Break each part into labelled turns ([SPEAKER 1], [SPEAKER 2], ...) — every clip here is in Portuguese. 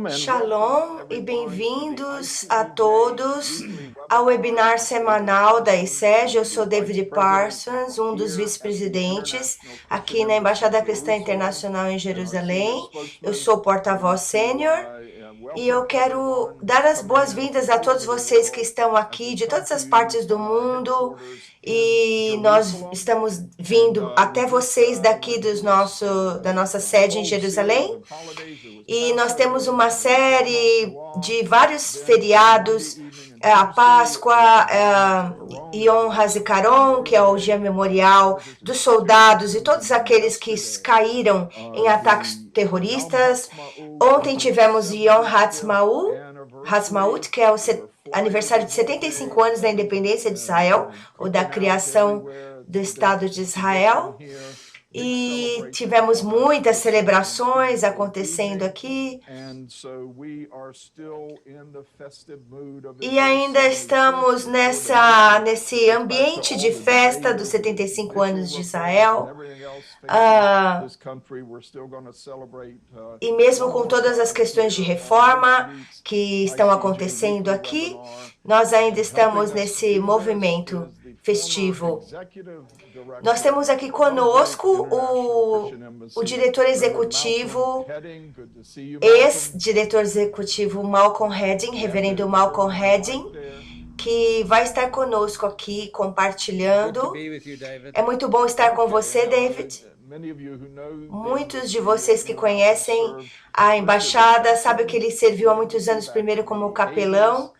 [SPEAKER 1] Shalom e bem-vindos a todos ao webinar semanal da ICEG. Eu sou David Parsons, um dos vice-presidentes aqui na Embaixada Cristã Internacional em Jerusalém. Eu sou porta-voz sênior e eu quero dar as boas-vindas a todos vocês que estão aqui de todas as partes do mundo, e nós estamos vindo até vocês daqui da nossa sede em Jerusalém, e nós temos uma série de vários feriados, a Páscoa, Yom HaZikaron, que é o dia memorial dos soldados e todos aqueles que caíram em ataques terroristas. Ontem tivemos Yom Ha'atzmaut, que é o aniversário de 75 anos da independência de Israel, ou da criação do Estado de Israel. E tivemos muitas celebrações acontecendo aqui. E ainda estamos nesse ambiente de festa dos 75 anos de Israel. E mesmo com todas as questões de reforma que estão acontecendo aqui, nós ainda estamos nesse movimento festivo. Nós temos aqui conosco o diretor executivo, ex-diretor executivo Malcolm Redding, reverendo Malcolm Redding, que vai estar conosco aqui compartilhando. É muito bom estar com você, David. Muitos de vocês que conhecem a embaixada sabem que ele serviu há muitos anos, primeiro como capelão,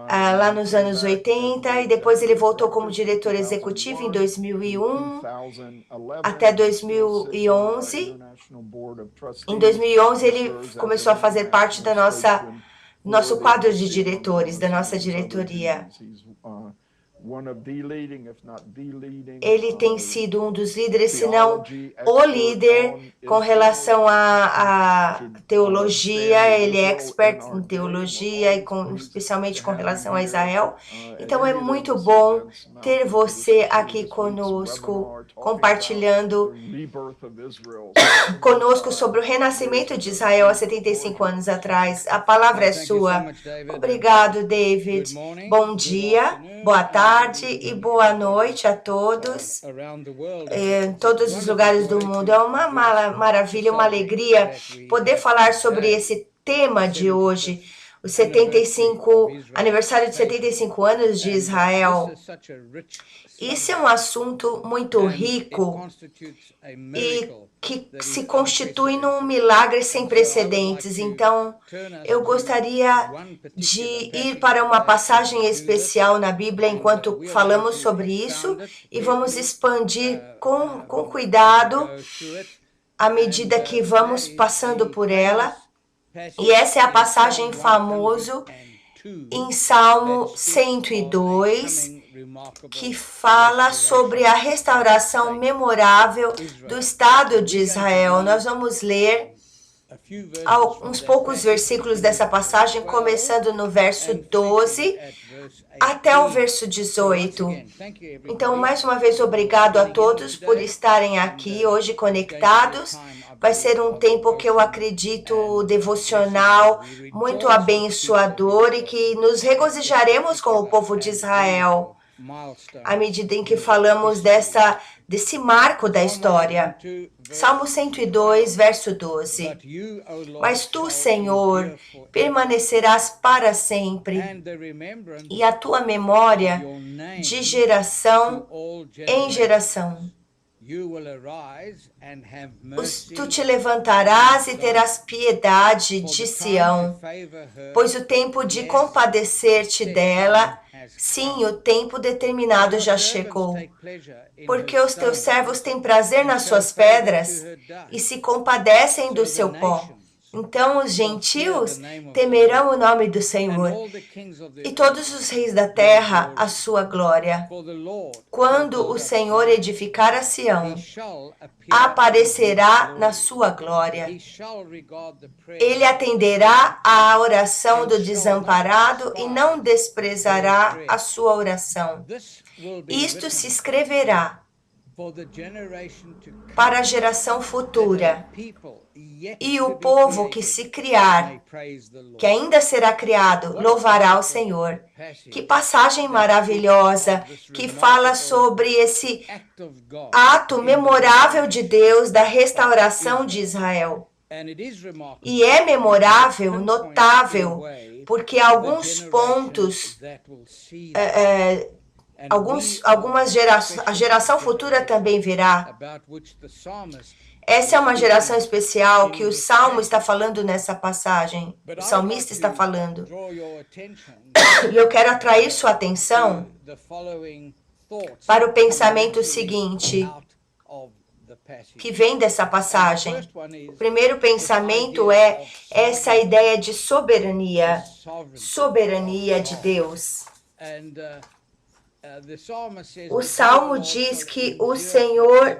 [SPEAKER 1] lá nos anos 80, e depois ele voltou como diretor executivo em 2001 até 2011. Em 2011 ele começou a fazer parte da nosso quadro de diretores, da nossa diretoria. Ele tem sido um dos líderes, se não o líder, com relação à teologia. Ele é expert em teologia, e especialmente com relação a Israel. Então é muito bom ter você aqui conosco, compartilhando conosco sobre o renascimento de Israel há 75 anos atrás. A palavra é sua. Obrigado, David. Bom dia, boa tarde e boa noite a todos, em todos os lugares do mundo. É uma maravilha, uma alegria poder falar sobre esse tema de hoje, o aniversário de 75 anos de Israel. Isso é um assunto muito rico e que se constitui num milagre sem precedentes. Então, eu gostaria de ir para uma passagem especial na Bíblia enquanto falamos sobre isso, e vamos expandir com cuidado à medida que vamos passando por ela. E essa é a passagem famosa em Salmo 102, que fala sobre a restauração memorável do Estado de Israel. Nós vamos ler uns poucos versículos dessa passagem, começando no verso 12 até o verso 18. Então, mais uma vez, obrigado a todos por estarem aqui hoje conectados. Vai ser um tempo que eu acredito devocional, muito abençoador, e que nos regozijaremos com o povo de Israel à medida em que falamos desse marco da história. Salmo 102, verso 12. Mas tu, Senhor, permanecerás para sempre, e a tua memória de geração em geração. Tu te levantarás e terás piedade de Sião, pois o tempo de compadecer-te dela, sim, o tempo determinado já chegou. Porque os teus servos têm prazer nas suas pedras e se compadecem do seu pó. Então os gentios temerão o nome do Senhor, e todos os reis da terra a sua glória. Quando o Senhor edificar a Sião, aparecerá na sua glória. Ele atenderá à oração do desamparado e não desprezará a sua oração. Isto se escreverá para a geração futura. E o povo que se criar, que ainda será criado, louvará o Senhor. Que passagem maravilhosa que fala sobre esse ato memorável de Deus da restauração de Israel. E é memorável, notável, porque alguns pontos, a geração futura também verá. Essa é uma geração especial que o Salmo está falando nessa passagem, o salmista está falando. E eu quero atrair sua atenção para o pensamento seguinte, que vem dessa passagem. O primeiro pensamento é essa ideia de soberania, soberania de Deus. O Salmo diz que o Senhor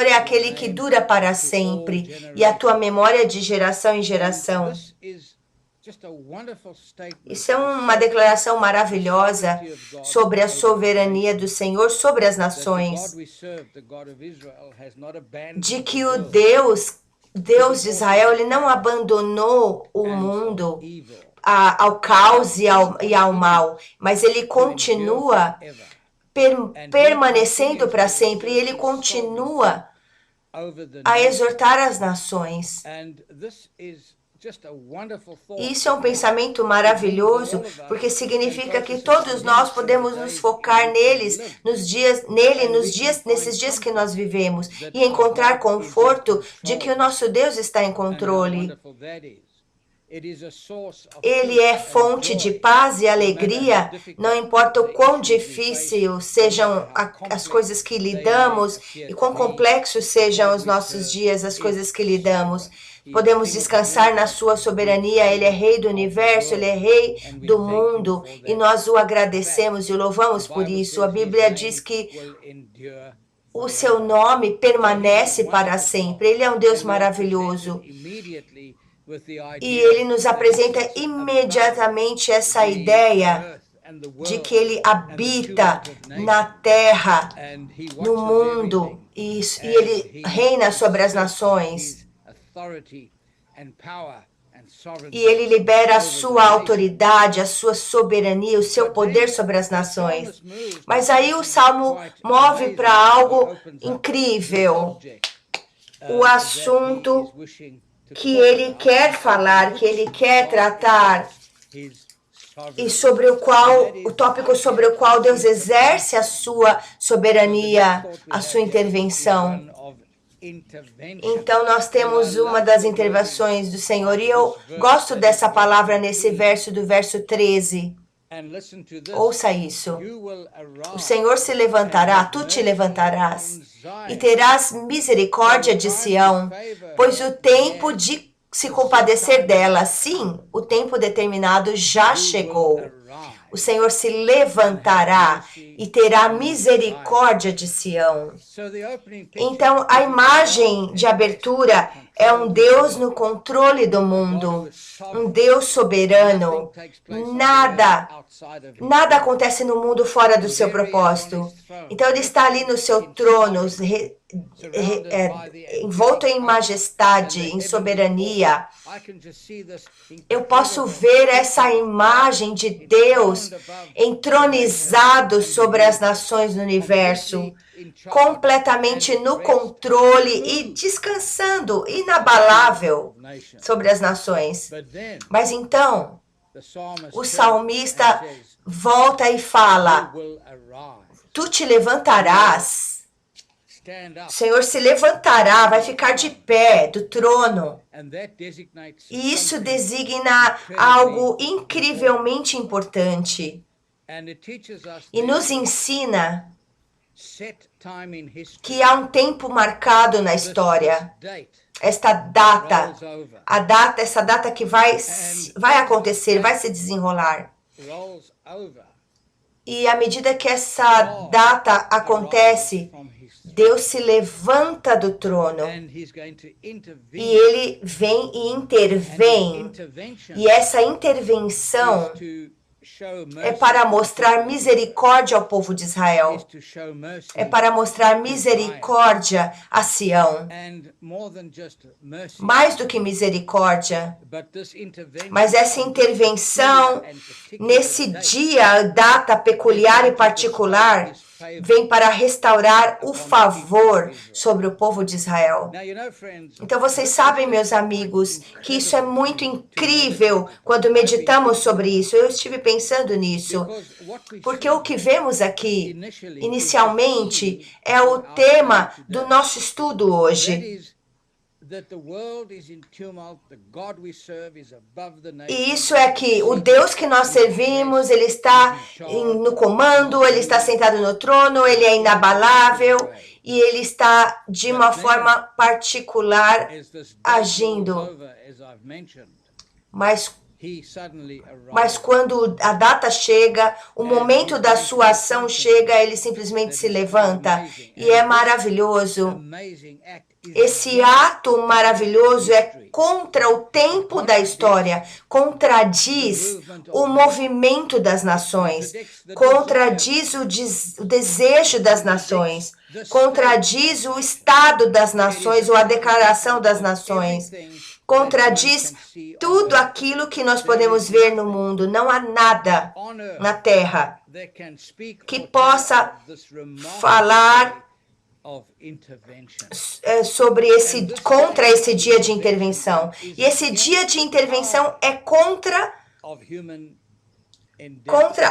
[SPEAKER 1] é aquele que dura para sempre, e a tua memória de geração em geração. Isso é uma declaração maravilhosa sobre a soberania do Senhor sobre as nações, de que o Deus de Israel, ele não abandonou o mundo ao caos e ao mal, mas ele continua permanecendo para sempre, e ele continua a exortar as nações. Isso é um pensamento maravilhoso, porque significa que todos nós podemos nos focar nesses dias que nós vivemos, e encontrar conforto de que o nosso Deus está em controle. Ele é fonte de paz e alegria, não importa o quão difícil sejam as coisas que lidamos e quão complexos sejam os nossos dias, as coisas que lidamos. Podemos descansar na sua soberania. Ele é rei do universo, ele é rei do mundo, e nós o agradecemos e o louvamos por isso. A Bíblia diz que o seu nome permanece para sempre. Ele é um Deus maravilhoso. E ele nos apresenta imediatamente essa ideia de que ele habita na terra, no mundo, e ele reina sobre as nações. E ele libera a sua autoridade, a sua soberania, o seu poder sobre as nações. Mas aí o Salmo move para algo incrível. O assunto que ele quer falar, que ele quer tratar, e sobre o tópico sobre o qual Deus exerce a sua soberania, a sua intervenção. Então nós temos uma das intervenções do Senhor, e eu gosto dessa palavra nesse verso, do verso 13. Ouça isso. O Senhor se levantará, tu te levantarás, e terás misericórdia de Sião, pois o tempo de se compadecer dela, sim, o tempo determinado já chegou. O Senhor se levantará e terá misericórdia de Sião. Então, a imagem de abertura é um Deus no controle do mundo, um Deus soberano. Nada acontece no mundo fora do seu propósito. Então, ele está ali no seu trono, envolto em majestade, em soberania. Eu posso ver essa imagem de Deus entronizado sobre as nações do universo, completamente no controle e descansando, inabalável sobre as nações. Mas então, o salmista volta e fala: tu te levantarás. O Senhor se levantará, vai ficar de pé do trono. E isso designa algo incrivelmente importante. E nos ensina que há um tempo marcado na história. Essa data que vai acontecer, vai se desenrolar. E à medida que essa data acontece, Deus se levanta do trono e ele vem e intervém. E essa intervenção é para mostrar misericórdia ao povo de Israel. É para mostrar misericórdia a Sião. Mais do que misericórdia, mas essa intervenção nesse dia, data peculiar e particular, vem para restaurar o favor sobre o povo de Israel. Então vocês sabem, meus amigos, que isso é muito incrível quando meditamos sobre isso. Eu estive pensando nisso, porque o que vemos aqui, inicialmente, é o tema do nosso estudo hoje. E isso é que o Deus que nós servimos, ele está no comando, ele está sentado no trono, ele é inabalável e ele está de uma forma particular agindo. Mas quando a data chega, o momento da sua ação chega, ele simplesmente se levanta. E é maravilhoso. Esse ato maravilhoso é contra o tempo da história, contradiz o movimento das nações, contradiz o desejo das nações, contradiz o estado das nações ou a declaração das nações, contradiz tudo aquilo que nós podemos ver no mundo. Não há nada na terra que possa falar sobre contra esse dia de intervenção. E esse dia de intervenção é contra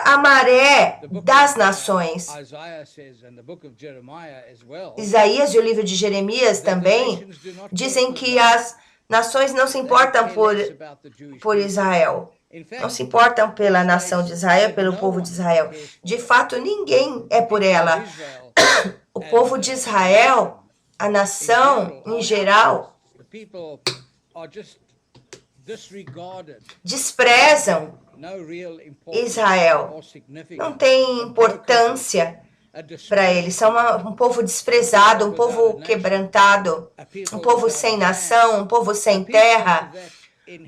[SPEAKER 1] a maré das nações. Isaías e o livro de Jeremias também dizem que as nações não se importam por Israel. Não se importam pela nação de Israel, pelo povo de Israel. De fato, ninguém é por ela. O povo de Israel, a nação em geral, desprezam Israel. Não tem importância para eles. São um povo desprezado, um povo quebrantado, um povo sem nação, um povo sem terra.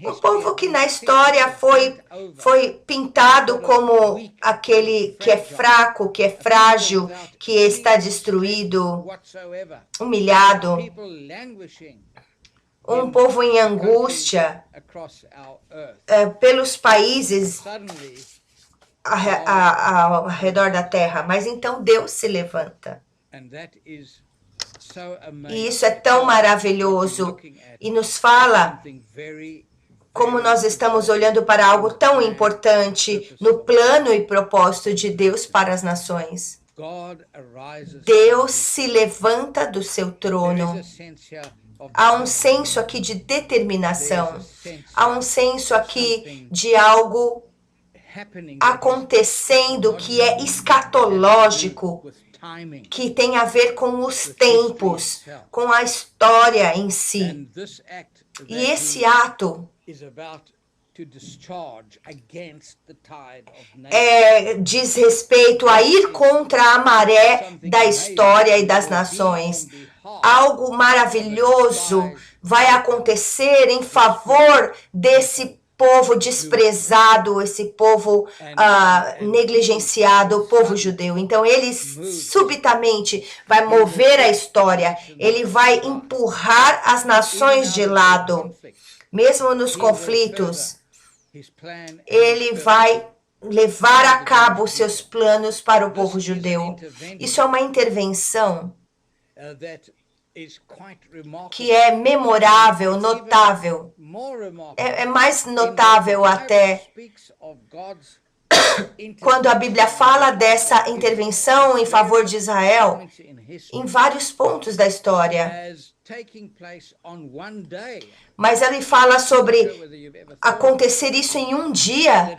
[SPEAKER 1] Um povo que na história foi pintado como aquele que é fraco, que é frágil, que está destruído, humilhado. Um povo em angústia pelos países ao redor da terra. Mas então Deus se levanta. E isso é tão maravilhoso e nos fala como nós estamos olhando para algo tão importante no plano e propósito de Deus para as nações. Deus se levanta do seu trono. Há um senso aqui de determinação. Há um senso aqui de algo acontecendo que é escatológico, que tem a ver com os tempos, com a história em si. E esse ato diz respeito a ir contra a maré da história e das nações. Algo maravilhoso vai acontecer em favor desse povo desprezado, esse povo negligenciado, o povo judeu. Então ele subitamente vai mover a história, ele vai empurrar as nações de lado, mesmo nos conflitos. Ele vai levar a cabo os seus planos para o povo judeu. Isso é uma intervenção que é memorável, notável. É mais notável até quando a Bíblia fala dessa intervenção em favor de Israel em vários pontos da história. Mas ele fala sobre acontecer isso em um dia.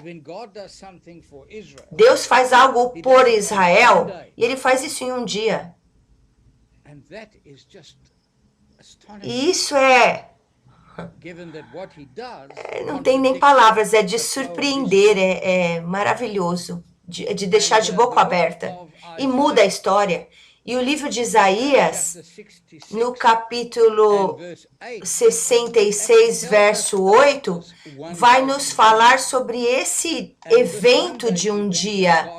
[SPEAKER 1] Deus faz algo por Israel e ele faz isso em um dia. E isso não tem nem palavras, é de surpreender, é maravilhoso, de deixar de boca aberta. E muda a história. E o livro de Isaías, no capítulo 66, verso 8, vai nos falar sobre esse evento de um dia.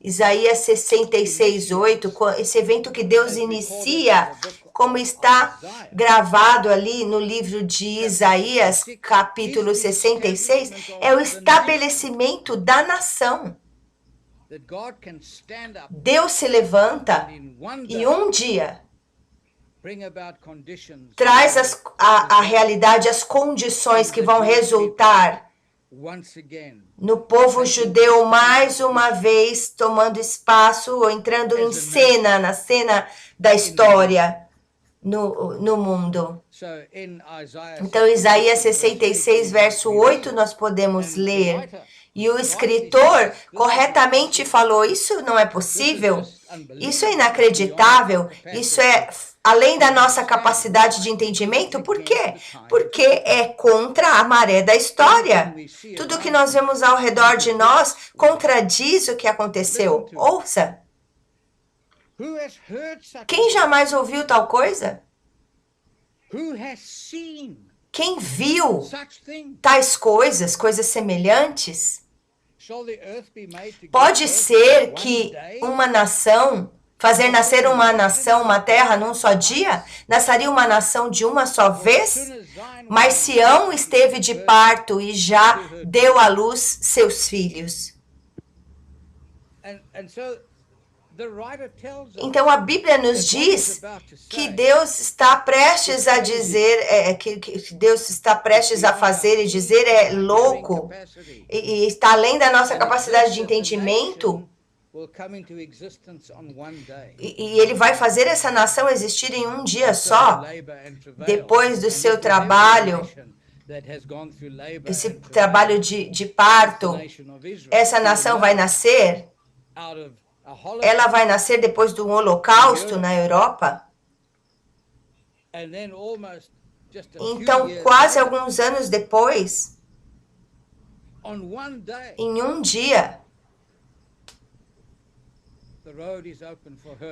[SPEAKER 1] Isaías 66, 8, esse evento que Deus inicia, como está gravado ali no livro de Isaías, capítulo 66, é o estabelecimento da nação. Deus se levanta e um dia traz a realidade, as condições que vão resultar no povo judeu mais uma vez tomando espaço ou entrando em cena, na cena da história no mundo. Então, Isaías 66, verso 8, nós podemos ler. E o escritor corretamente falou, isso não é possível, isso é inacreditável, isso é além da nossa capacidade de entendimento. Por quê? Porque é contra a maré da história. Tudo que nós vemos ao redor de nós contradiz o que aconteceu. Ouça. Quem jamais ouviu tal coisa? Quem viu tais coisas, coisas semelhantes? Pode ser que uma nação, fazer nascer uma nação, uma terra num só dia, nasceria uma nação de uma só vez? Mas Sião esteve de parto e já deu à luz seus filhos. Então a Bíblia nos diz que Deus está prestes a dizer, que Deus está prestes a fazer e dizer é louco e está além da nossa capacidade de entendimento. E ele vai fazer essa nação existir em um dia só, depois do seu trabalho, esse trabalho de parto. Essa nação vai nascer. Ela vai nascer depois do Holocausto na Europa. Então, quase alguns anos depois, em um dia,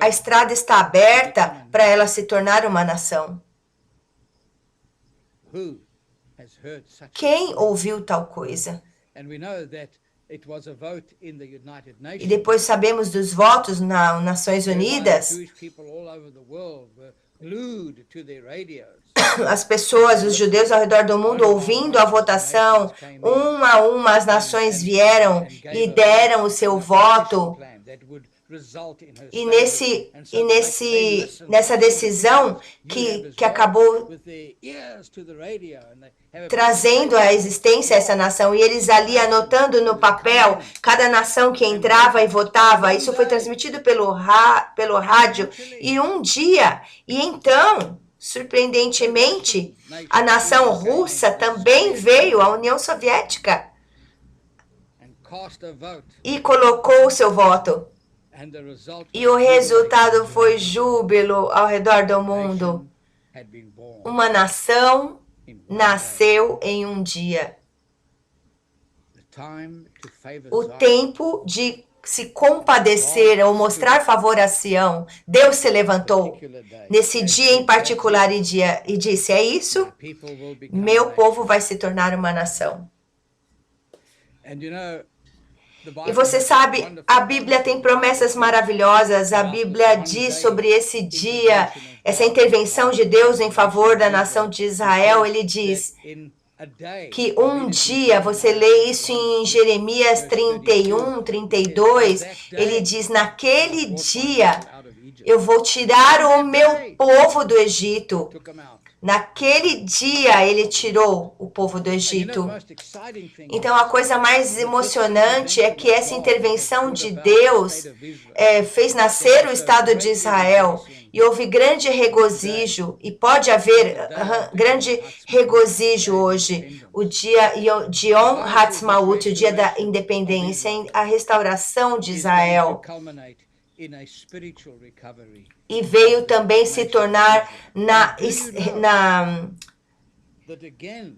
[SPEAKER 1] a estrada está aberta para ela se tornar uma nação. Quem ouviu tal coisa? E depois sabemos dos votos nas Nações Unidas. As pessoas, os judeus ao redor do mundo, ouvindo a votação, uma a uma as nações vieram e deram o seu voto. E nessa decisão que acabou trazendo à existência essa nação, e eles ali anotando no papel cada nação que entrava e votava, isso foi transmitido pelo rádio, e um dia, e então, surpreendentemente, a nação russa também veio, a União Soviética, e colocou o seu voto. E o resultado foi júbilo ao redor do mundo. Uma nação nasceu em um dia. O tempo de se compadecer ou mostrar favor a Sião, Deus se levantou nesse dia em particular e disse, é isso? Meu povo vai se tornar uma nação. E você sabe, a Bíblia tem promessas maravilhosas, a Bíblia diz sobre esse dia, essa intervenção de Deus em favor da nação de Israel, ele diz que um dia, você lê isso em Jeremias 31, 32, ele diz, naquele dia eu vou tirar o meu povo do Egito. Naquele dia ele tirou o povo do Egito. Então a coisa mais emocionante é que essa intervenção de Deus fez nascer o Estado de Israel. E houve grande regozijo, e pode haver grande regozijo hoje, o dia de Yom Ha'atzmaut, o dia da independência, a restauração de Israel. E veio também se tornar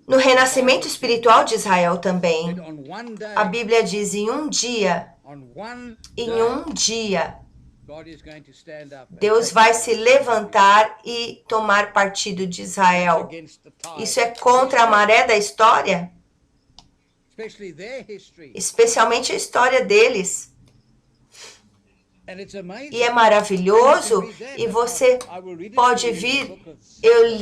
[SPEAKER 1] no renascimento espiritual de Israel também. A Bíblia diz, em um dia, Deus vai se levantar e tomar partido de Israel. Isso é contra a maré da história, especialmente a história deles. E é maravilhoso, e você pode vir,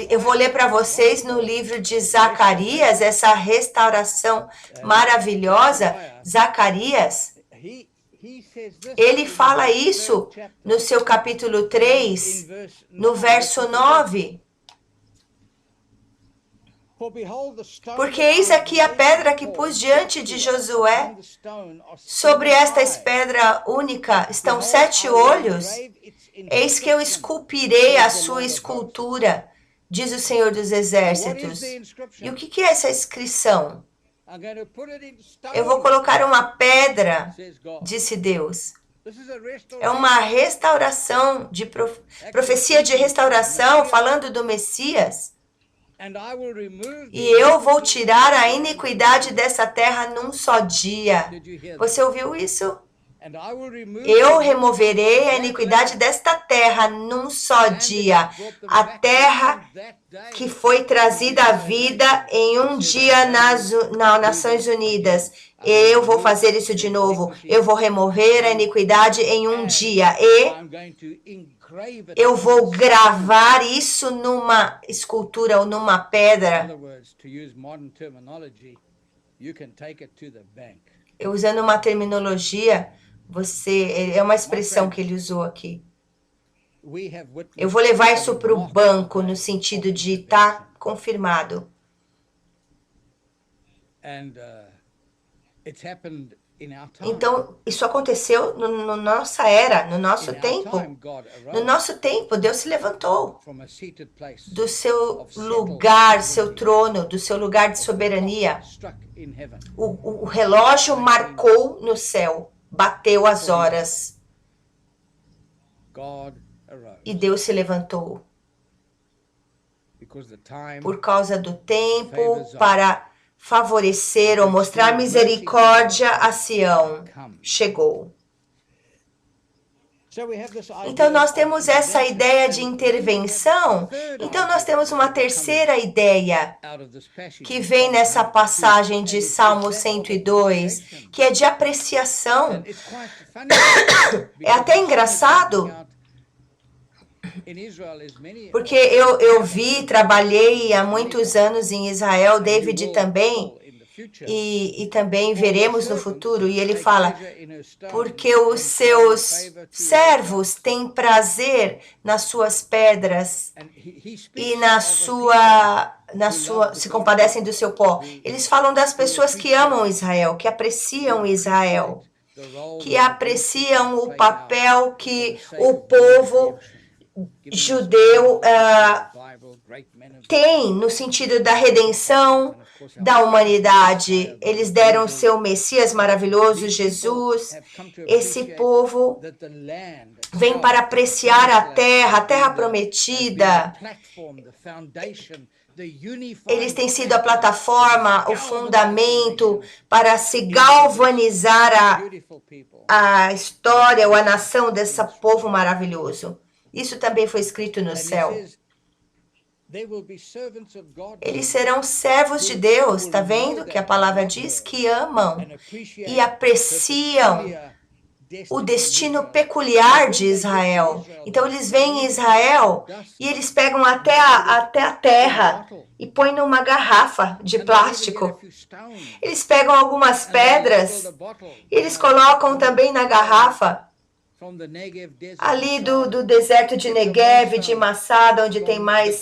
[SPEAKER 1] eu vou ler para vocês no livro de Zacarias, essa restauração maravilhosa. Zacarias, ele fala isso no seu capítulo 3, no verso 9. Porque eis aqui a pedra que pus diante de Josué. Sobre esta pedra única estão 7 olhos. Eis que eu esculpirei a sua escultura, diz o Senhor dos Exércitos. E o que é essa inscrição? Eu vou colocar uma pedra, disse Deus. É uma restauração, profecia de restauração, falando do Messias. E eu vou tirar a iniquidade dessa terra num só dia. Você ouviu isso? Eu removerei a iniquidade desta terra num só dia. A terra que foi trazida à vida em um dia nas Nações Unidas. Eu vou fazer isso de novo. Eu vou remover a iniquidade em um dia. E eu vou gravar isso numa escultura ou numa pedra. Usando uma terminologia, é uma expressão que ele usou aqui. Eu vou levar isso para o banco, no sentido de estar confirmado. Então, isso aconteceu na nossa era, no nosso tempo. No nosso tempo, Deus se levantou do seu lugar, seu trono, do seu lugar de soberania. O relógio marcou no céu, bateu as horas. E Deus se levantou. Por causa do tempo, para favorecer ou mostrar misericórdia a Sião, chegou. Então nós temos essa ideia de intervenção. Então nós temos uma terceira ideia que vem nessa passagem de Salmo 102, que é de apreciação. É até engraçado, porque eu trabalhei há muitos anos em Israel, David também, e também veremos no futuro, e ele fala, porque os seus servos têm prazer nas suas pedras e se compadecem do seu pó. Eles falam das pessoas que amam Israel, que apreciam Israel, que apreciam o papel que o povo judeu tem no sentido da redenção da humanidade. Eles deram seu Messias maravilhoso, Jesus. Esse povo vem para apreciar a terra prometida. Eles têm sido a plataforma, o fundamento para se galvanizar a história ou a nação desse povo maravilhoso. Isso também foi escrito no céu. Eles serão servos de Deus, está vendo que a palavra diz? Que amam e apreciam o destino peculiar de Israel. Então eles vêm em Israel e eles pegam até a terra e põem numa garrafa de plástico. Eles pegam algumas pedras e eles colocam também na garrafa. Ali do deserto de Negev, de Massada, onde tem mais,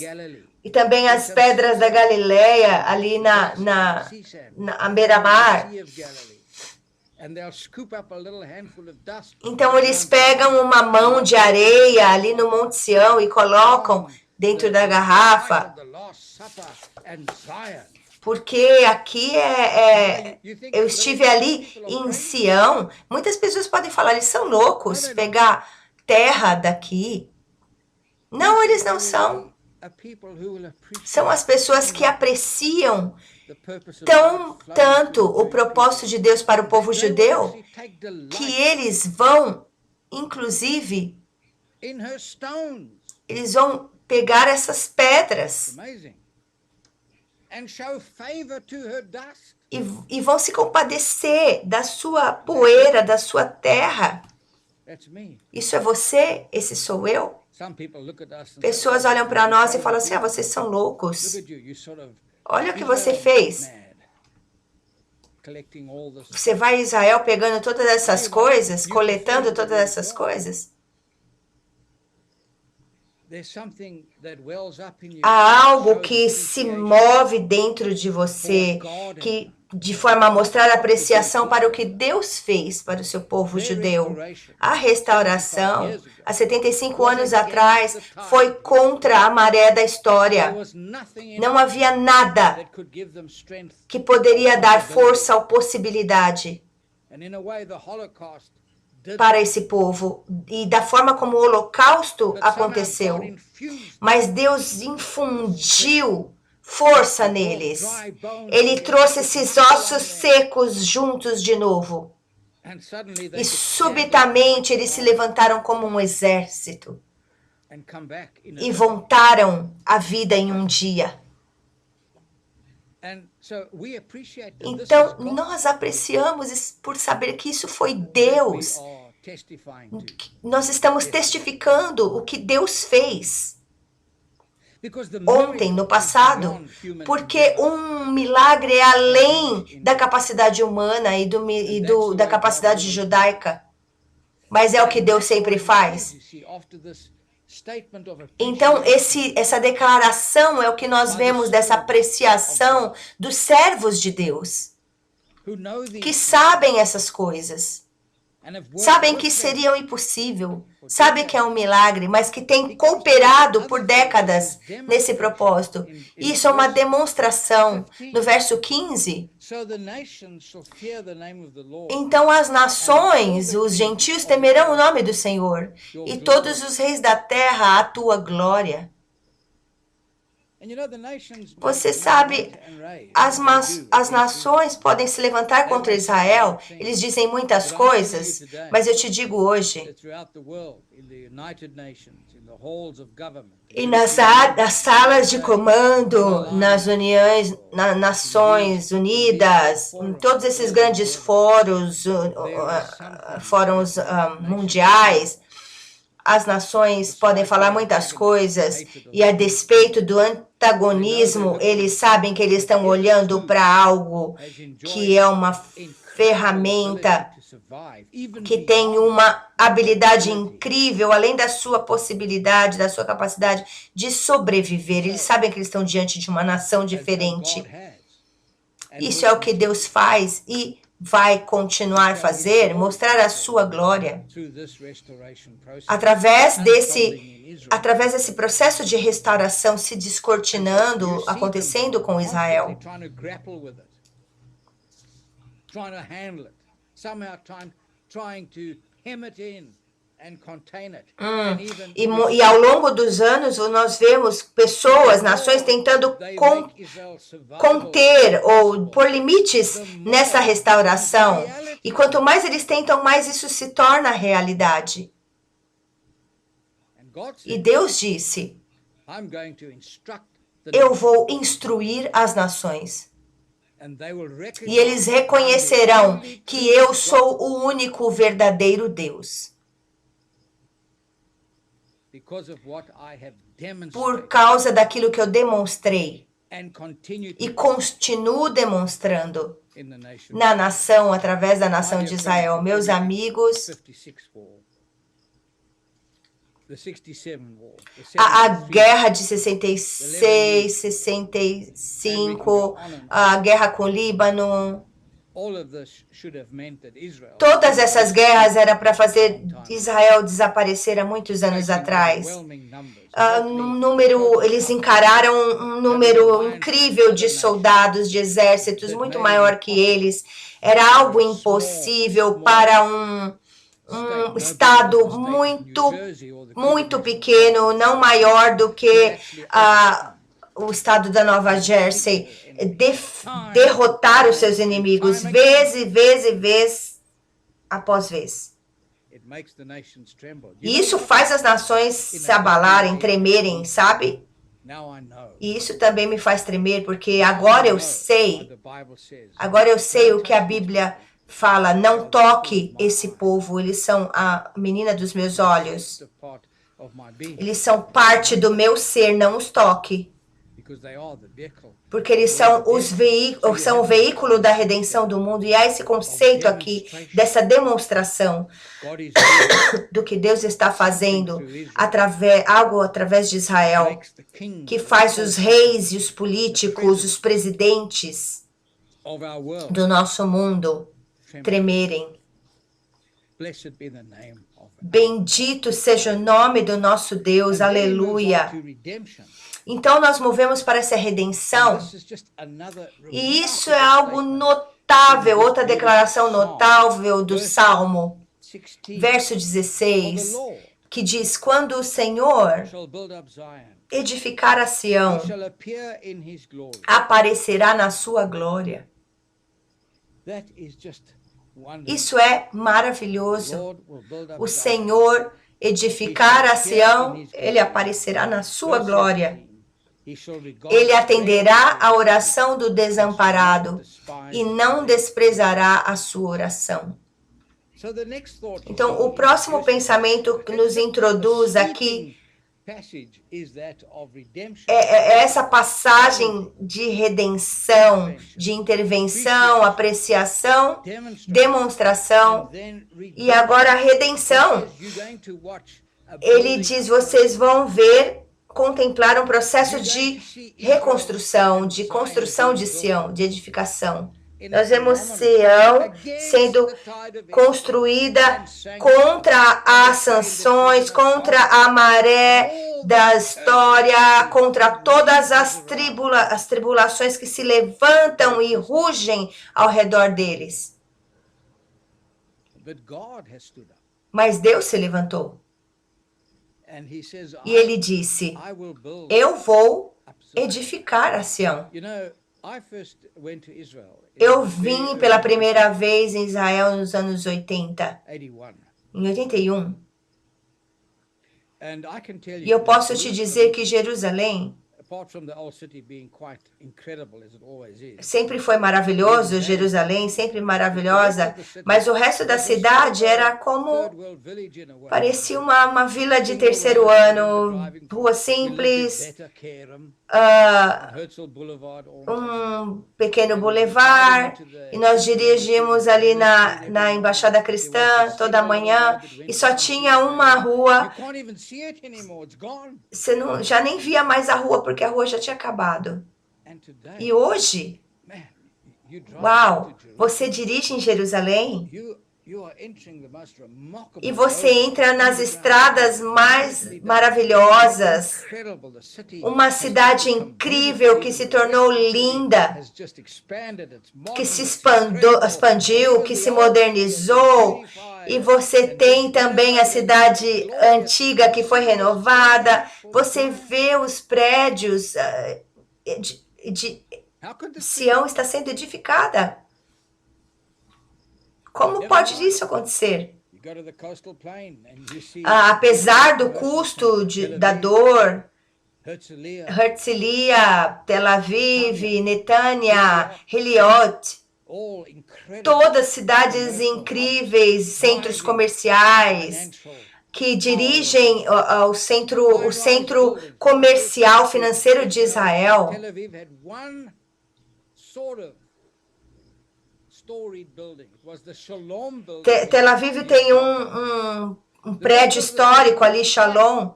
[SPEAKER 1] e também as pedras da Galileia, ali na beira-mar. Então eles pegam uma mão de areia ali no Monte Sião e colocam dentro da garrafa. Porque aqui eu estive ali em Sião. Muitas pessoas podem falar, eles são loucos, pegar terra daqui. Não, eles não são. São as pessoas que apreciam tanto o propósito de Deus para o povo judeu, que eles vão inclusive, eles vão pegar essas pedras e vão se compadecer da sua poeira, da sua terra. Isso é você? Esse sou eu? Pessoas olham para nós e falam assim, vocês são loucos. Olha o que você fez. Você vai a Israel pegando todas essas coisas, coletando todas essas coisas? Há algo que se move dentro de você, que de forma a mostrar apreciação para o que Deus fez para o seu povo judeu. A restauração, há 75 anos atrás, foi contra a maré da história. Não havia nada que poderia dar força ou possibilidade para esse povo, e da forma como o holocausto aconteceu. Mas Deus infundiu força neles. Ele trouxe esses ossos secos juntos de novo. E subitamente eles se levantaram como um exército e voltaram à vida em um dia. Então, nós apreciamos por saber que isso foi Deus. Nós estamos testificando o que Deus fez ontem, no passado, porque um milagre é além da capacidade humana e da capacidade judaica, mas é o que Deus sempre faz. Então, essa declaração é o que nós vemos dessa apreciação dos servos de Deus, que sabem essas coisas, sabem que seria impossível, sabem que é um milagre, mas que têm cooperado por décadas nesse propósito. Isso é uma demonstração. No verso 15, então as nações, os gentios, temerão o nome do Senhor, e todos os reis da terra a tua glória. Você sabe, as nações podem se levantar contra Israel, eles dizem muitas coisas, mas eu te digo hoje, e nas salas de comando, nas uniões, nas Nações Unidas, em todos esses grandes fóruns mundiais, as nações podem falar muitas coisas e, a despeito do antagonismo, eles sabem que eles estão olhando para algo que é uma ferramenta que tem uma habilidade incrível, além da sua possibilidade, da sua capacidade de sobreviver. Eles sabem que eles estão diante de uma nação diferente. Isso é o que Deus faz e vai continuar a fazer, mostrar a sua glória através desse processo de restauração se descortinando, acontecendo com Israel. E ao longo dos anos, nós vemos pessoas, nações tentando conter ou pôr limites nessa restauração. E quanto mais eles tentam, mais isso se torna realidade. E Deus disse, eu vou instruir as nações. E eles reconhecerão que eu sou o único verdadeiro Deus. Por causa daquilo que eu demonstrei e continuo demonstrando na nação, através da nação de Israel. Meus amigos, a guerra de 66, 65, a guerra com o Líbano, todas essas guerras eram para fazer Israel desaparecer há muitos anos atrás. Eles encararam um número incrível de soldados, de exércitos, muito maior que eles. Era algo impossível para um estado muito pequeno, não maior do que o estado da Nova Jersey, derrotar os seus inimigos vez após vez. E isso faz as nações se abalarem, tremerem, sabe? E isso também me faz tremer, porque agora eu sei o que a Bíblia fala, não toque esse povo, eles são a menina dos meus olhos. Eles são parte do meu ser, não os toque. Porque eles são o veículo da redenção do mundo. E há esse conceito aqui, dessa demonstração do que Deus está fazendo, algo através de Israel, que faz os reis e os políticos, os presidentes do nosso mundo tremerem. Bendito seja o nome do nosso Deus, aleluia. Então nós movemos para essa redenção, e isso é algo notável, outra declaração notável do Salmo, verso 16, que diz, quando o Senhor edificar a Sião, aparecerá na sua glória. Isso é maravilhoso. O Senhor edificar a Sião, ele aparecerá na sua glória. Ele atenderá a oração do desamparado e não desprezará a sua oração. Então, o próximo pensamento que nos introduz aqui é essa passagem de redenção, de intervenção, apreciação, demonstração e agora a redenção. Ele diz, vocês vão ver, contemplar um processo de reconstrução, de construção de Sião, de edificação. Nós vemos Sião sendo construída contra as sanções, contra a maré da história, contra todas as tribulações que se levantam e rugem ao redor deles. Mas Deus se levantou. E ele disse, eu vou edificar a Sião. Eu vim pela primeira vez em Israel nos anos 80, em 81. E eu posso te dizer que Jerusalém sempre foi maravilhoso, Jerusalém sempre maravilhosa, mas o resto da cidade era como, parecia uma vila de terceiro ano, rua simples, um pequeno boulevard, e nós dirigimos ali na Embaixada Cristã toda manhã, e só tinha uma rua, você já nem via mais a rua, porque a rua já tinha acabado. E hoje, uau, você dirige em Jerusalém e você entra nas estradas mais maravilhosas, uma cidade incrível que se tornou linda, que se expandiu, que se modernizou, e você tem também a cidade antiga que foi renovada, você vê os prédios de Sião está sendo edificada. Como pode isso acontecer? Apesar do custo da dor, Herzliya, Tel Aviv, Netanya, Heliot, todas cidades incríveis, centros comerciais, que dirigem o centro comercial financeiro de Israel. Tel Aviv tem um prédio histórico ali, Shalom,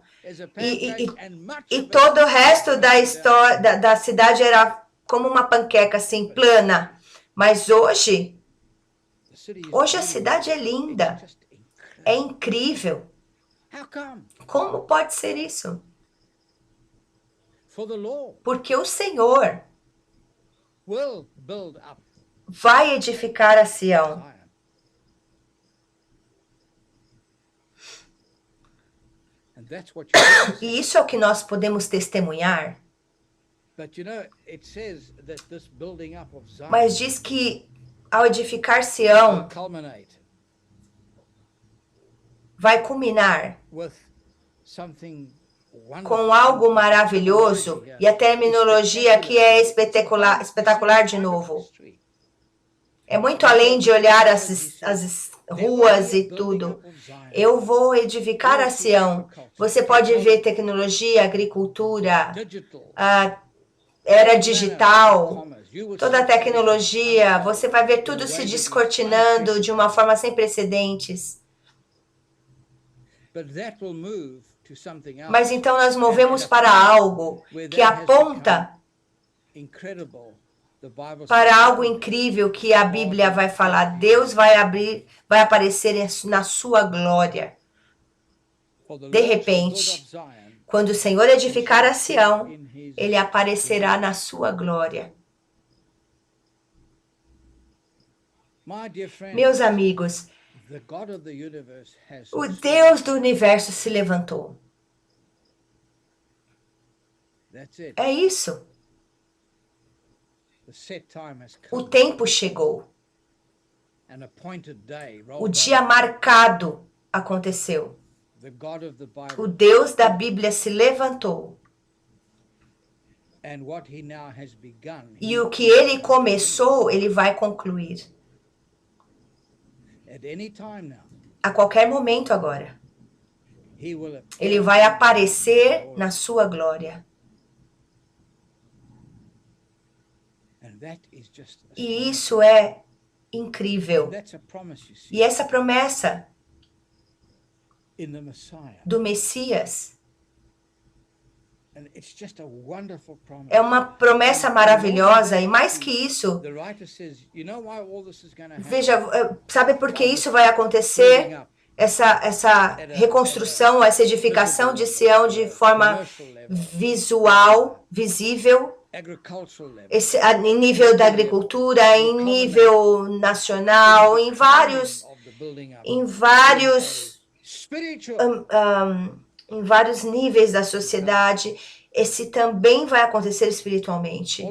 [SPEAKER 1] e todo o resto da cidade era como uma panqueca, assim, plana. Mas hoje a cidade é linda, é incrível. Como pode ser isso? Porque o Senhor vai edificar a Sião. E isso é o que nós podemos testemunhar. Mas diz que ao edificar Sião, vai culminar com algo maravilhoso, e a terminologia aqui é espetacular de novo. É muito além de olhar as ruas e tudo. Eu vou edificar a Sião. Você pode ver tecnologia, agricultura, a era digital, toda a tecnologia. Você vai ver tudo se descortinando de uma forma sem precedentes. Mas então nós movemos para algo que aponta para algo incrível que a Bíblia vai falar. Deus vai aparecer na sua glória. De repente, quando o Senhor edificar a Sião, Ele aparecerá na sua glória. Meus amigos, o Deus do universo se levantou. É isso. O tempo chegou. O dia marcado aconteceu. O Deus da Bíblia se levantou. E o que ele começou, ele vai concluir. A qualquer momento agora. Ele vai aparecer na sua glória. E isso é incrível. E essa promessa do Messias é uma promessa maravilhosa, e mais que isso, veja, sabe por que isso vai acontecer? Essa reconstrução, essa edificação de Sião de forma visual, visível, em nível da agricultura, em nível nacional, em vários níveis da sociedade. Esse também vai acontecer espiritualmente.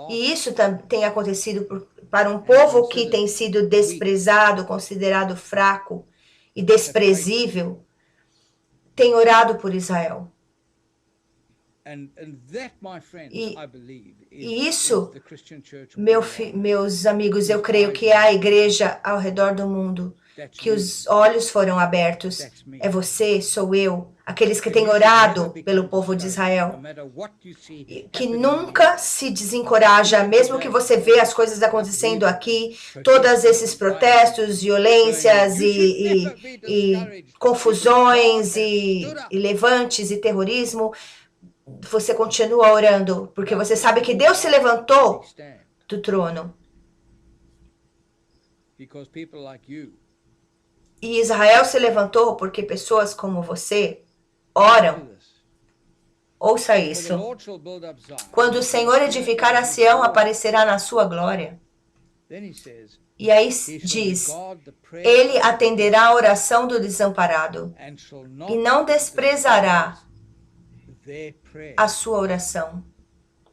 [SPEAKER 1] E isso tem acontecido para um povo que tem sido desprezado, considerado fraco e desprezível, tem orado por Israel. E isso, meus amigos, eu creio que é a igreja ao redor do mundo, que os olhos foram abertos. É você, sou eu, aqueles que têm orado pelo povo de Israel, que nunca se desencoraja, mesmo que você vê as coisas acontecendo aqui, todos esses protestos, violências e confusões e levantes e terrorismo. Você continua orando, porque você sabe que Deus se levantou do trono. E Israel se levantou porque pessoas como você oram. Ouça isso. Quando o Senhor edificar a Sião, aparecerá na sua glória. E aí diz, Ele atenderá a oração do desamparado e não desprezará a sua oração,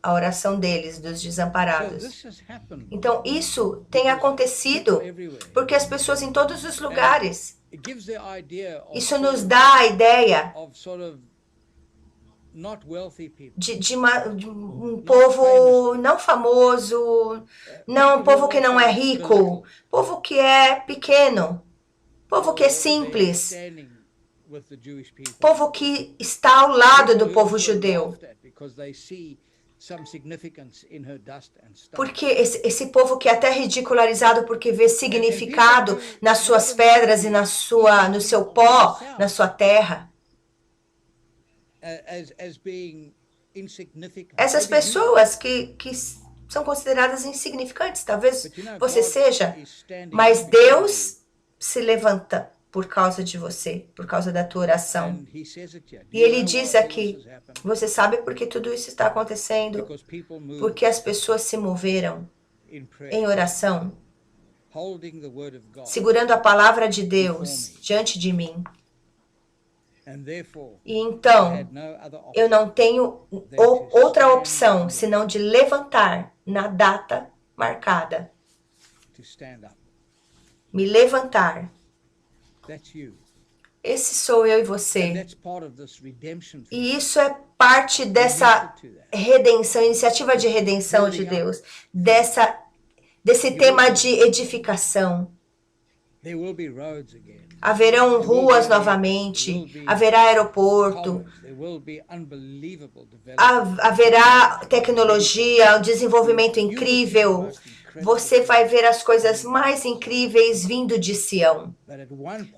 [SPEAKER 1] a oração deles, dos desamparados. Então, isso tem acontecido porque as pessoas em todos os lugares, isso nos dá a ideia de um povo não famoso, um povo que não é rico, povo que é pequeno, povo que é simples, povo que está ao lado do povo judeu. Porque esse povo que é até ridicularizado porque vê significado nas suas pedras e no seu pó, na sua terra. Essas pessoas que são consideradas insignificantes, talvez você seja, mas Deus se levanta por causa de você, por causa da tua oração. E Ele diz aqui, você sabe por que tudo isso está acontecendo? Porque as pessoas se moveram em oração, segurando a palavra de Deus diante de mim. E então, eu não tenho outra opção senão de levantar na data marcada. Me levantar. Esse sou eu e você. E isso é parte dessa redenção, iniciativa de redenção de Deus, desse tema de edificação. Haverão ruas novamente, haverá aeroporto, haverá tecnologia, um desenvolvimento incrível. Você vai ver as coisas mais incríveis vindo de Sião.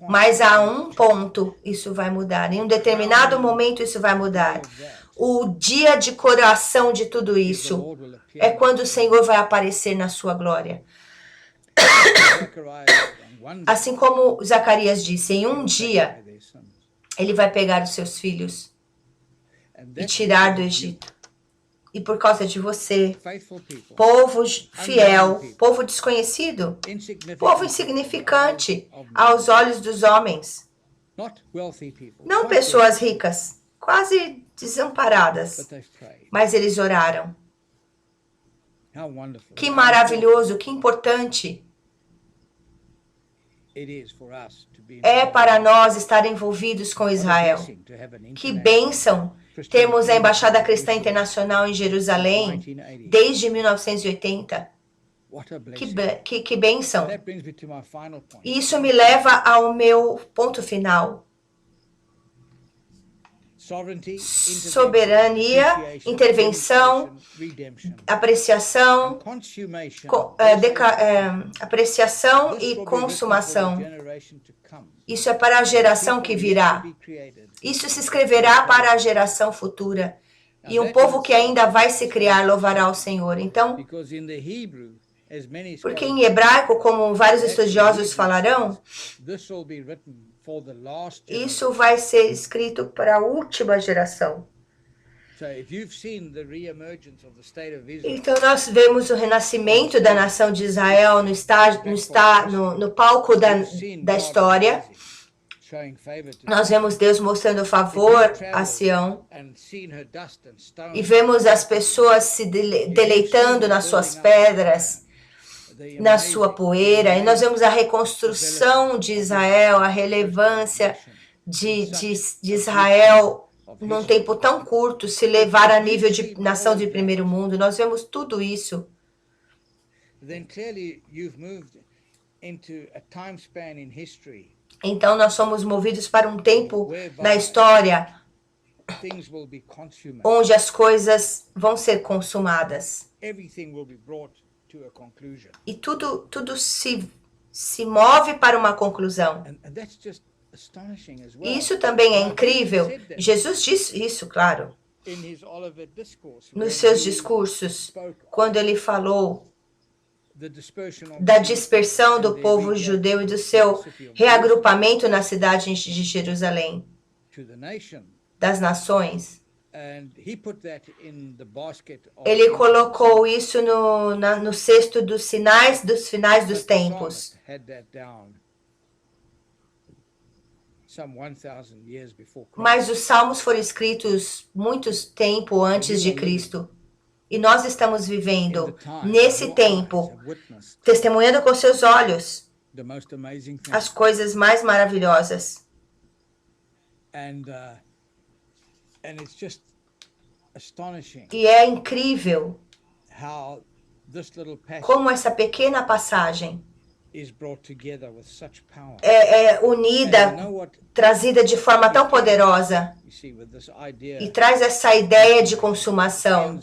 [SPEAKER 1] Mas a um ponto isso vai mudar. Em um determinado momento isso vai mudar. O dia de coroação de tudo isso é quando o Senhor vai aparecer na sua glória. Assim como Zacarias disse, em um dia ele vai pegar os seus filhos e tirar do Egito. E por causa de você, povo fiel, povo desconhecido, povo insignificante aos olhos dos homens. Não pessoas ricas, quase desamparadas, mas eles oraram. Que maravilhoso, que importante é para nós estar envolvidos com Israel. Que bênção termos a Embaixada Cristã Internacional em Jerusalém desde 1980. Que bênção. Isso me leva ao meu ponto final. Soberania, intervenção, apreciação, apreciação e consumação. Isso é para a geração que virá. Isso se escreverá para a geração futura. E um povo que ainda vai se criar louvará o Senhor. Então, porque em hebraico, como vários estudiosos falarão, isso vai ser escrito para a última geração. Então nós vemos o renascimento da nação de Israel no palco da história. Nós vemos Deus mostrando favor a Sião e vemos as pessoas se deleitando nas suas pedras, na sua poeira, e nós vemos a reconstrução de Israel, a relevância de Israel num tempo tão curto, se levar a nível de nação de primeiro mundo. Nós vemos tudo isso. Então nós somos movidos para um tempo na história onde as coisas vão ser consumadas. E tudo se move para uma conclusão. E isso também é incrível. Jesus disse isso, claro, nos seus discursos, quando ele falou da dispersão do povo judeu e do seu reagrupamento na cidade de Jerusalém, das nações. Ele colocou isso no cesto dos finais dos tempos. Mas os salmos foram escritos muito tempo antes de Cristo. E nós estamos vivendo nesse tempo, testemunhando com seus olhos as coisas mais maravilhosas. E é incrível como essa pequena passagem é unida, trazida de forma tão poderosa e traz essa ideia de consumação.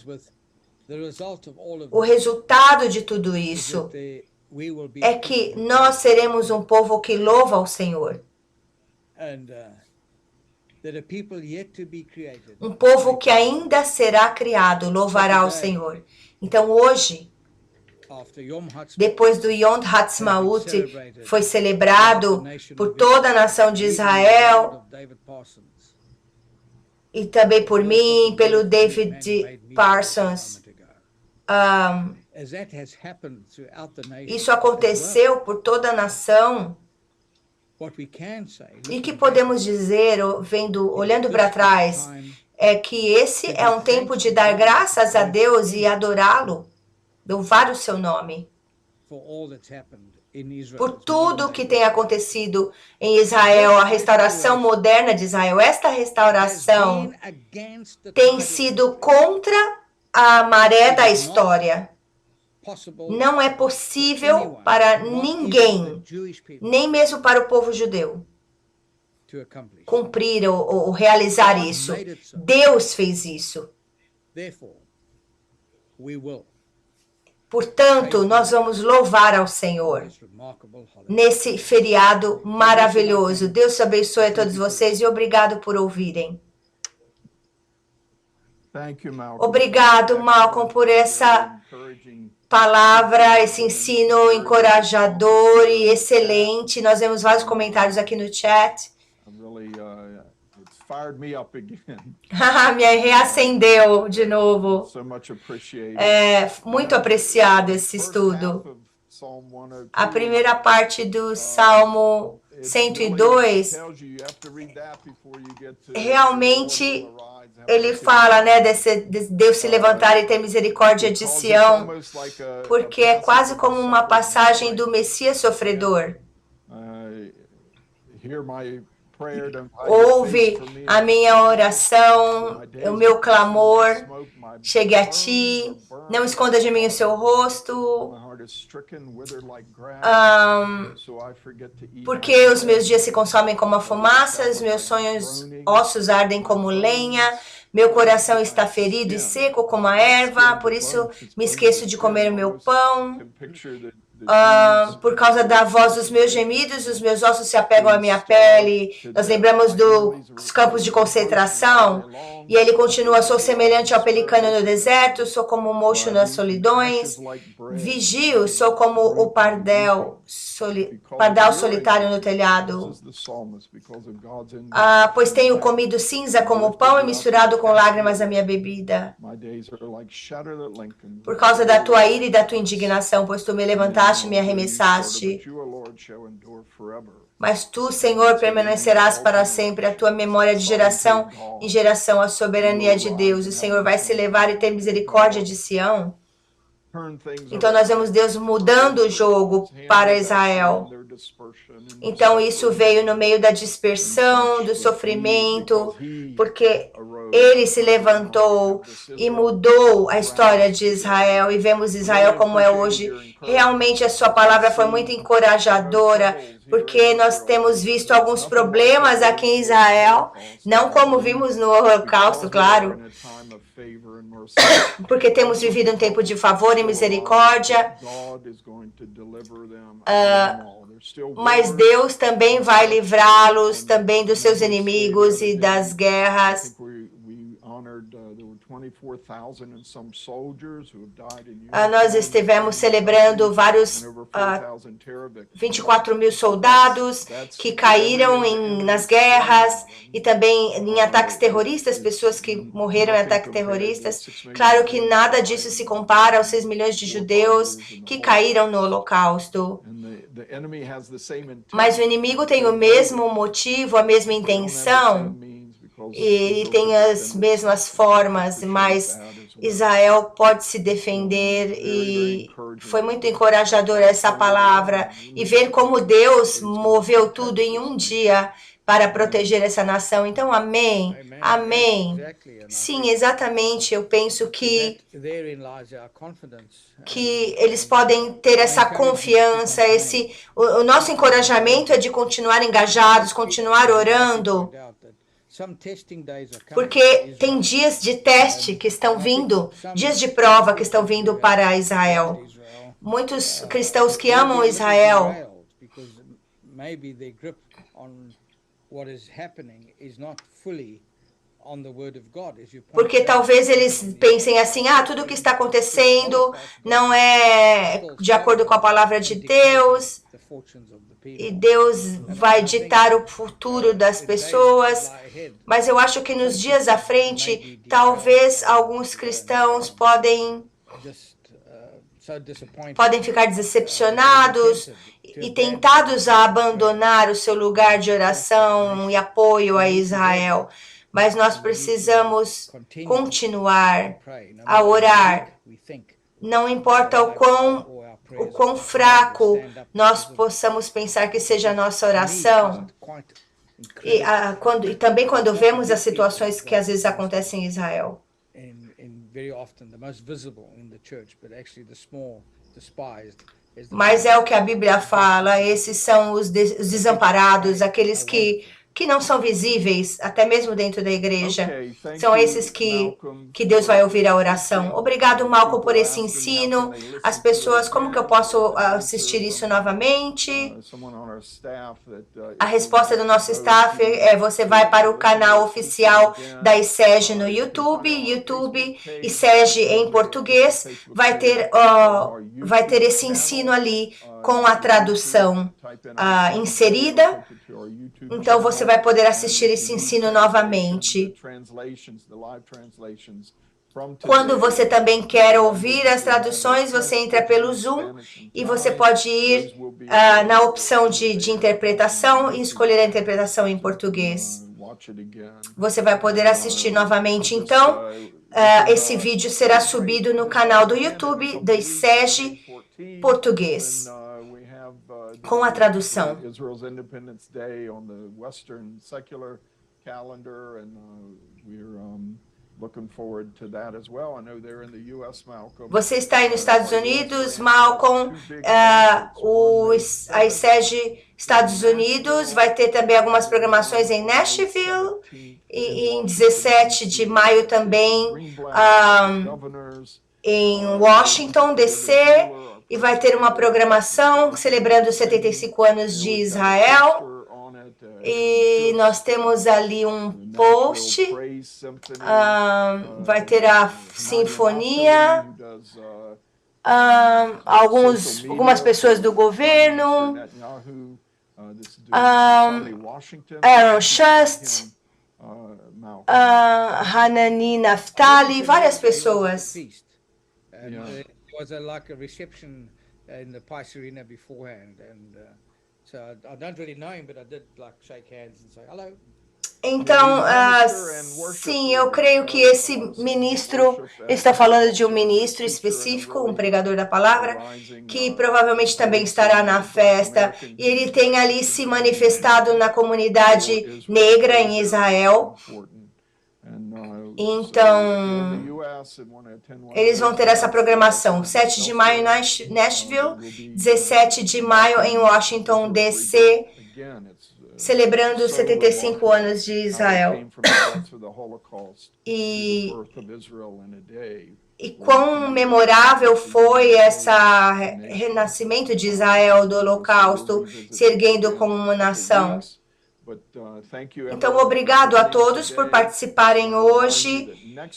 [SPEAKER 1] O resultado de tudo isso é que nós seremos um povo que louva ao Senhor. Um povo que ainda será criado louvará ao Senhor. Então hoje, depois do Yom Ha'atzmaut, foi celebrado por toda a nação de Israel e também por mim, pelo David Parsons. Isso aconteceu por toda a nação. E que podemos dizer, olhando para trás, é que esse é um tempo de dar graças a Deus e adorá-lo, louvar o seu nome, por tudo que tem acontecido em Israel, a restauração moderna de Israel. Esta restauração tem sido contra a maré da história. Não é possível para ninguém, nem mesmo para o povo judeu, cumprir ou realizar isso. Deus fez isso. Portanto, nós vamos louvar ao Senhor nesse feriado maravilhoso. Deus te abençoe a todos vocês e obrigado por ouvirem. Obrigado, Malcolm, por essa palavra, esse ensino encorajador e excelente. Nós vemos vários comentários aqui no chat. Me reacendeu de novo. É muito apreciado esse estudo. A primeira parte do Salmo 102, realmente ele fala, né, de Deus se levantar e ter misericórdia de Sião, porque é quase como uma passagem do Messias sofredor. Ouve a minha oração, o meu clamor, chegue a ti, não esconda de mim o seu rosto, porque os meus dias se consomem como a fumaça, os meus ossos ardem como lenha, meu coração está ferido e seco como a erva, por isso me esqueço de comer o meu pão. Por causa da voz dos meus gemidos, os meus ossos se apegam à minha pele. Nós lembramos dos campos de concentração. E ele continua, sou semelhante ao pelicano no deserto, sou como o mocho nas solidões. Vigio, sou como o pardal solitário no telhado. Pois tenho comido cinza como pão e misturado com lágrimas a minha bebida. Por causa da tua ira e da tua indignação, pois tu me levantaste e me arremessaste. Mas tu, Senhor, permanecerás para sempre, a tua memória de geração em geração, a soberania de Deus. O Senhor vai se levar e ter misericórdia de Sião. Então nós vemos Deus mudando o jogo para Israel. Então isso veio no meio da dispersão, do sofrimento, porque ele se levantou e mudou a história de Israel e vemos Israel como é hoje. Realmente a sua palavra foi muito encorajadora, porque nós temos visto alguns problemas aqui em Israel, não como vimos no Holocausto, claro, porque temos vivido um tempo de favor e misericórdia, mas Deus também vai livrá-los também dos seus inimigos e das guerras. Nós estivemos celebrando vários 24 mil soldados que caíram nas guerras e também em ataques terroristas, pessoas que morreram em ataques terroristas. Claro que nada disso se compara aos 6 milhões de judeus que caíram no Holocausto. Mas o inimigo tem o mesmo motivo, a mesma intenção, e ele tem as mesmas formas, mas Israel pode se defender e foi muito encorajadora essa palavra e ver como Deus moveu tudo em um dia para proteger essa nação. Então, amém, amém. Sim, exatamente, eu penso que eles podem ter essa confiança, o nosso encorajamento é de continuar engajados, continuar orando, porque tem dias de teste que estão vindo, dias de prova que estão vindo para Israel. Muitos cristãos que amam Israel, porque talvez eles pensem assim, tudo o que está acontecendo não é de acordo com a palavra de Deus, e Deus vai ditar o futuro das pessoas, mas eu acho que nos dias à frente, talvez alguns cristãos podem podem ficar decepcionados e tentados a abandonar o seu lugar de oração e apoio a Israel. Mas nós precisamos continuar a orar. Não importa o quão fraco nós possamos pensar que seja a nossa oração. E também quando vemos as situações que às vezes acontecem em Israel. Mas é o que a Bíblia fala, esses são os desamparados, aqueles que não são visíveis, até mesmo dentro da igreja. São esses que Deus vai ouvir a oração. Obrigado, Malcolm, por esse ensino. As pessoas, como que eu posso assistir isso novamente? A resposta do nosso staff é: você vai para o canal oficial da ISEG no YouTube, ISEG em português, vai ter esse ensino ali com a tradução inserida. Então você vai poder assistir esse ensino novamente. Quando você também quer ouvir as traduções, você entra pelo Zoom e você pode ir na opção de interpretação e escolher a interpretação em português. Você vai poder assistir novamente. Então, esse vídeo será subido no canal do YouTube do ISEG português, com a tradução. Você está aí nos Estados Unidos, Malcolm, a ISEG Estados Unidos vai ter também algumas programações em Nashville e em 17 de maio também em Washington, D.C., e vai ter uma programação celebrando os 75 anos de Israel. E nós temos ali um post, vai ter a sinfonia, algumas pessoas do governo, Aaron Shust, Hanani Naftali, várias pessoas. Então, sim, eu creio que esse ministro, ele está falando de um ministro específico, um pregador da palavra, que provavelmente também estará na festa, e ele tem ali se manifestado na comunidade negra em Israel. Então, eles vão ter essa programação, 7 de maio em Nashville, 17 de maio em Washington, D.C., celebrando os 75 anos de Israel. E quão memorável foi esse renascimento de Israel do Holocausto, se erguendo como uma nação. Então, obrigado a todos por participarem hoje.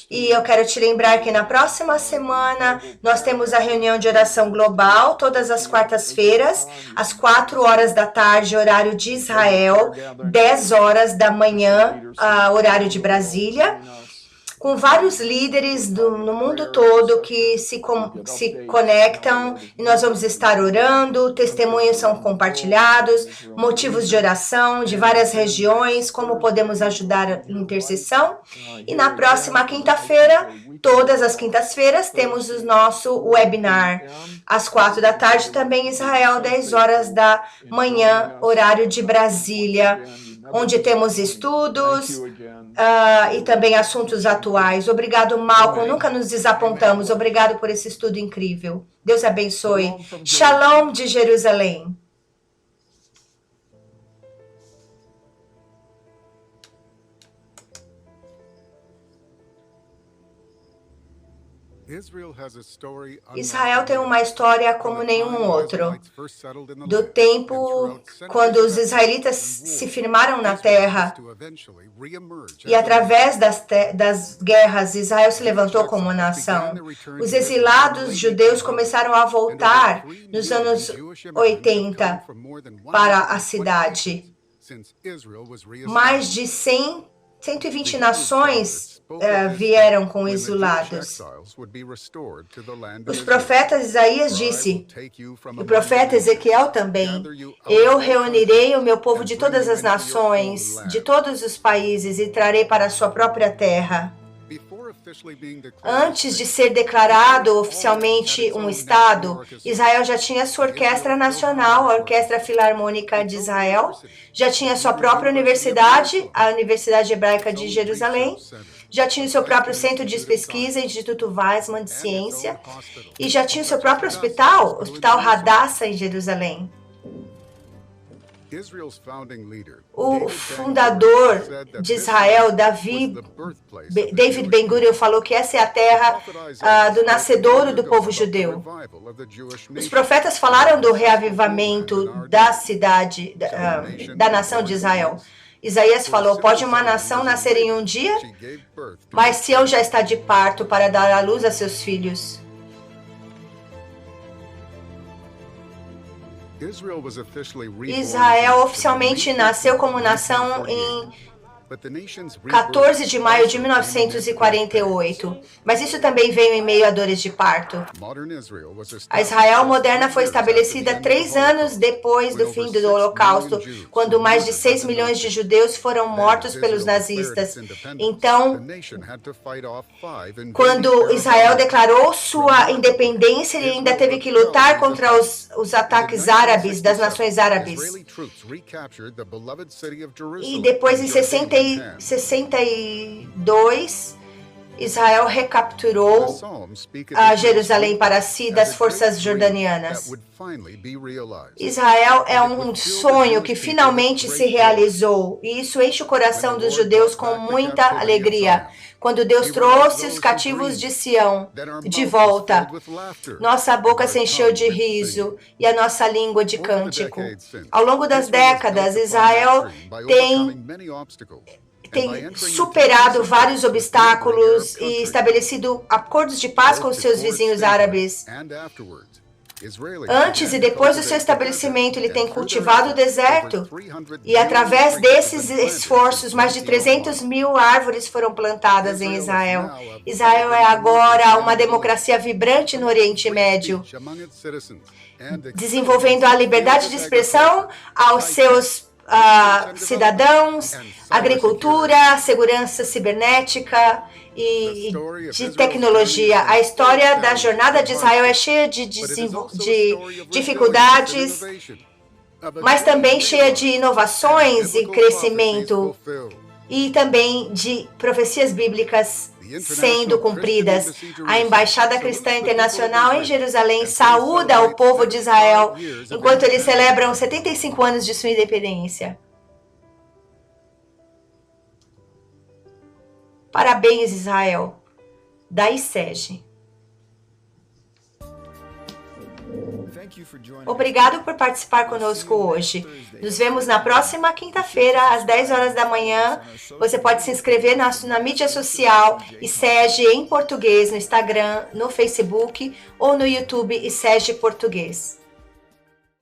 [SPEAKER 1] E eu quero te lembrar que na próxima semana nós temos a reunião de oração global, todas as quartas-feiras, às 4 horas da tarde, horário de Israel, 10 horas da manhã, horário de Brasília, com vários líderes no mundo todo que se conectam, e nós vamos estar orando, testemunhos são compartilhados, motivos de oração de várias regiões, como podemos ajudar em intercessão. E na próxima quinta-feira, todas as quintas-feiras, temos o nosso webinar, às 4 da tarde, também em Israel, 10 horas da manhã, horário de Brasília, onde temos estudos e também assuntos atuais. Obrigado, Malcolm. Nunca nos desapontamos. Obrigado por esse estudo incrível. Deus abençoe. Shalom de Jerusalém. Israel tem uma história como nenhum outro. Do tempo quando os israelitas se firmaram na terra e através das guerras Israel se levantou como nação. Os exilados judeus começaram a voltar nos anos 80 para a cidade. Mais de 100 120 nações vieram com exilados. Os profetas Isaías disse, o profeta Ezequiel também, eu reunirei o meu povo de todas as nações, de todos os países, e trarei para a sua própria terra. Antes de ser declarado oficialmente um Estado, Israel já tinha sua orquestra nacional, a Orquestra Filarmônica de Israel, já tinha sua própria universidade, a Universidade Hebraica de Jerusalém, já tinha o seu próprio centro de pesquisa, Instituto Weizmann de Ciência, e já tinha o seu próprio hospital, Hospital Hadassah em Jerusalém. O fundador de Israel, David Ben-Gurion, falou que essa é a terra do nascedouro do povo judeu. Os profetas falaram do reavivamento da cidade, da nação de Israel. Isaías falou, pode uma nação nascer em um dia? Mas Sião já está de parto para dar à luz a seus filhos. Israel oficialmente nasceu como nação em 14 de maio de 1948, mas isso também veio em meio a dores de parto. A Israel moderna foi estabelecida 3 anos depois do fim do Holocausto, quando mais de 6 milhões de judeus foram mortos pelos nazistas. Então, quando Israel declarou sua independência, ele ainda teve que lutar contra os ataques árabes, das nações árabes. E depois, em 62, Israel recapturou a Jerusalém para si das forças jordanianas. Israel é um sonho que finalmente se realizou, e isso enche o coração dos judeus com muita alegria. Quando Deus trouxe os cativos de Sião de volta, nossa boca se encheu de riso e a nossa língua de cântico. Ao longo das décadas, Israel tem superado vários obstáculos e estabelecido acordos de paz com seus vizinhos árabes. Antes e depois do seu estabelecimento, ele tem cultivado o deserto. E através desses esforços, mais de 300 mil árvores foram plantadas em Israel. Israel é agora uma democracia vibrante no Oriente Médio, desenvolvendo a liberdade de expressão aos seus cidadãos, agricultura, segurança cibernética e de tecnologia. A história da jornada de Israel é cheia de dificuldades, mas também cheia de inovações e crescimento, e também de profecias bíblicas sendo cumpridas. A Embaixada Cristã Internacional em Jerusalém saúda o povo de Israel enquanto eles celebram 75 anos de sua independência. Parabéns, Israel, da ICEG. Obrigado por participar conosco hoje. Nos vemos na próxima quinta-feira, às 10 horas da manhã. Você pode se inscrever na mídia social ICEG em português, no Instagram, no Facebook ou no YouTube ICEG Português.